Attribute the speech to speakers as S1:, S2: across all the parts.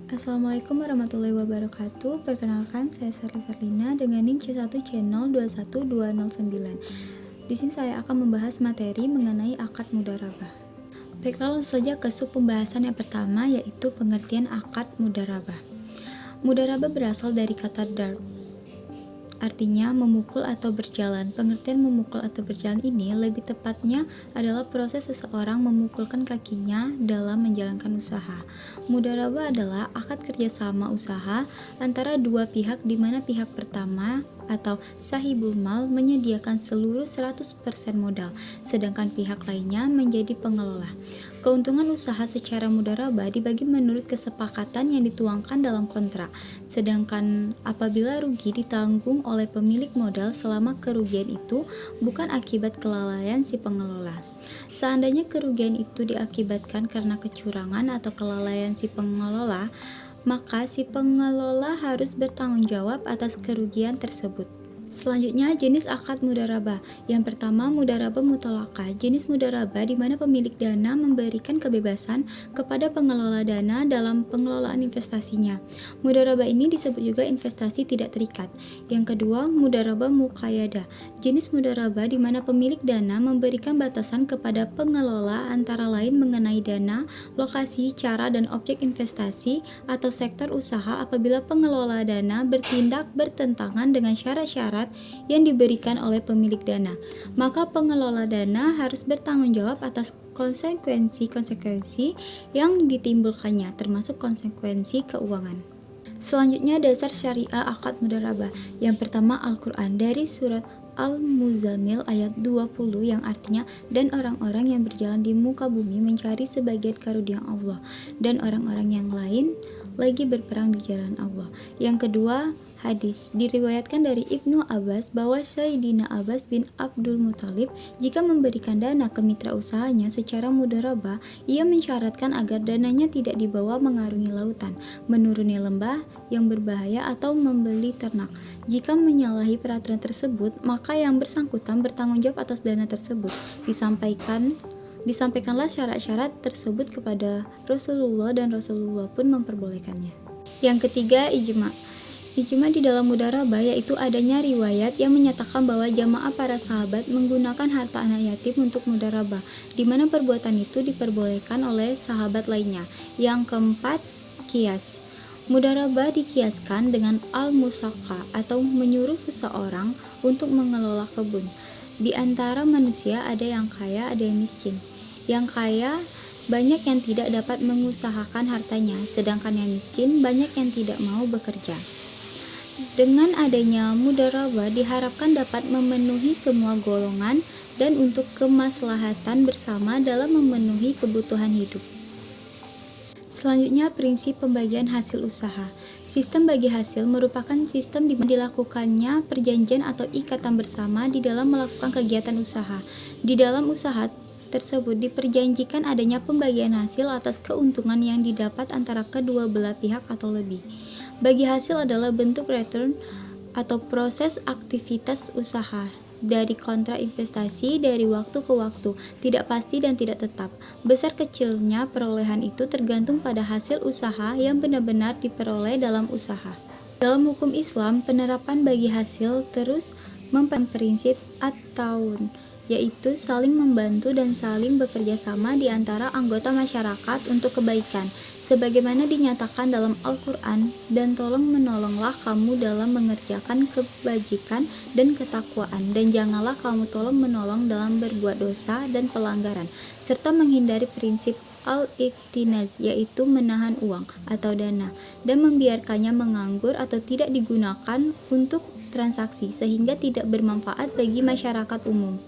S1: Assalamualaikum warahmatullahi wabarakatuh. Perkenalkan, saya Sari Sarlina dengan NIM C1 Channel 21209. Di sini saya akan membahas materi mengenai akad mudharabah. Baiklah, langsung saja ke sub pembahasan yang pertama, yaitu pengertian akad mudharabah. Mudharabah berasal dari kata darb, artinya memukul atau berjalan. Pengertian memukul atau berjalan ini lebih tepatnya adalah proses seseorang memukulkan kakinya dalam menjalankan usaha. Mudharabah adalah akad kerjasama usaha antara dua pihak di mana pihak pertama atau sahibul mal menyediakan seluruh 100% modal, sedangkan pihak lainnya menjadi pengelola. Keuntungan usaha secara mudharabah dibagi menurut kesepakatan yang dituangkan dalam kontrak, sedangkan apabila rugi ditanggung oleh pemilik modal selama kerugian itu bukan akibat kelalaian si pengelola. Seandainya kerugian itu diakibatkan karena kecurangan atau kelalaian si pengelola, maka si pengelola harus bertanggung jawab atas kerugian tersebut. Selanjutnya, jenis akad mudharabah. Yang pertama, mudharabah muthalaqah. Jenis mudharabah di mana pemilik dana memberikan kebebasan kepada pengelola dana dalam pengelolaan investasinya. Mudharabah ini disebut juga investasi tidak terikat. Yang kedua, mudharabah muqayyadah. Jenis mudharabah di mana pemilik dana memberikan batasan kepada pengelola antara lain mengenai dana, lokasi, cara, dan objek investasi atau sektor usaha apabila pengelola dana bertindak bertentangan dengan syarat-syarat yang diberikan oleh pemilik dana, maka pengelola dana harus bertanggung jawab atas konsekuensi-konsekuensi yang ditimbulkannya, termasuk konsekuensi keuangan. Selanjutnya, dasar syariah akad mudharabah. Yang pertama, Al-Quran dari surat Al-Muzammil ayat 20 yang artinya, dan orang-orang yang berjalan di muka bumi mencari sebagian karunia Allah, dan orang-orang yang lain lagi berperang di jalan Allah. Yang kedua, hadis diriwayatkan dari Ibnu Abbas bahwa Sayyidina Abbas bin Abdul Muthalib jika memberikan dana ke mitra usahanya secara mudharabah, ia mensyaratkan agar dananya tidak dibawa mengarungi lautan, menuruni lembah yang berbahaya atau membeli ternak. Jika menyalahi peraturan tersebut, maka yang bersangkutan bertanggung jawab atas dana tersebut. Disampaikanlah syarat-syarat tersebut kepada Rasulullah dan Rasulullah pun memperbolehkannya. Yang ketiga, ijma. Ijma di dalam mudharabah yaitu adanya riwayat yang menyatakan bahwa jamaah para sahabat menggunakan harta anak yatim untuk mudharabah, di mana perbuatan itu diperbolehkan oleh sahabat lainnya. Yang keempat, qiyas. Mudharabah dikiaskan dengan al-musaqah atau menyuruh seseorang untuk mengelola kebun. Di antara manusia ada yang kaya, ada yang miskin. Yang kaya banyak yang tidak dapat mengusahakan hartanya, sedangkan yang miskin banyak yang tidak mau bekerja. Dengan adanya mudharabah diharapkan dapat memenuhi semua golongan dan untuk kemaslahatan bersama dalam memenuhi kebutuhan hidup. Selanjutnya, prinsip pembagian hasil usaha. Sistem bagi hasil merupakan sistem di mana dilakukannya perjanjian atau ikatan bersama di dalam melakukan kegiatan usaha. Di dalam usaha tersebut diperjanjikan adanya pembagian hasil atas keuntungan yang didapat antara kedua belah pihak atau lebih. Bagi hasil adalah bentuk return atau proses aktivitas usaha dari kontrak investasi dari waktu ke waktu, tidak pasti dan tidak tetap. Besar kecilnya perolehan itu tergantung pada hasil usaha yang benar-benar diperoleh dalam usaha. Dalam hukum Islam, penerapan bagi hasil terus memperhatikan prinsip at-ta'awun, yaitu saling membantu dan saling bekerja sama di antara anggota masyarakat untuk kebaikan, sebagaimana dinyatakan dalam Al-Quran, dan tolong menolonglah kamu dalam mengerjakan kebajikan dan ketakwaan, dan janganlah kamu tolong menolong dalam berbuat dosa dan pelanggaran, serta menghindari prinsip al-iktinaz, yaitu menahan uang atau dana, dan membiarkannya menganggur atau tidak digunakan untuk transaksi, sehingga tidak bermanfaat bagi masyarakat umum.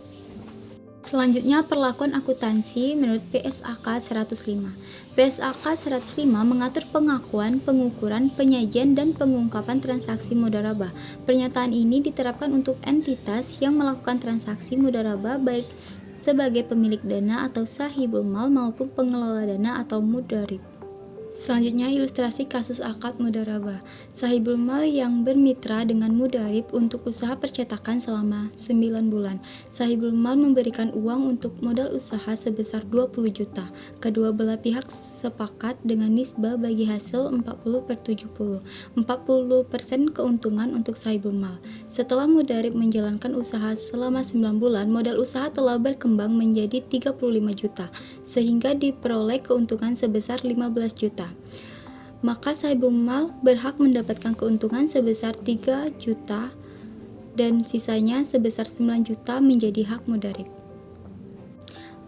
S1: Selanjutnya, perlakuan akuntansi menurut PSAK 105. PSAK 105 mengatur pengakuan, pengukuran, penyajian, dan pengungkapan transaksi mudharabah. Pernyataan ini diterapkan untuk entitas yang melakukan transaksi mudharabah baik sebagai pemilik dana atau sahibul mal maupun pengelola dana atau mudharib. Selanjutnya ilustrasi kasus akad mudharabah. Sahibul mal yang bermitra dengan mudarib untuk usaha percetakan selama 9 bulan. Sahibul mal memberikan uang untuk modal usaha sebesar 20 juta. Kedua belah pihak sepakat dengan nisbah bagi hasil 40/70. 40% keuntungan untuk sahibul mal. Setelah mudarib menjalankan usaha selama 9 bulan, modal usaha telah berkembang menjadi 35 juta, sehingga diperoleh keuntungan sebesar 15 juta. Maka sahibul mal berhak mendapatkan keuntungan sebesar 3 juta dan sisanya sebesar 9 juta menjadi hak mudarib.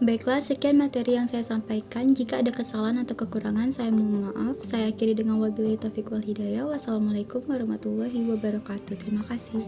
S1: Baiklah, sekian materi yang saya sampaikan. Jika ada kesalahan atau kekurangan, saya mohon maaf. Saya akhiri dengan wabillahi taufiq wal hidayah. Wassalamualaikum warahmatullahi wabarakatuh. Terima kasih.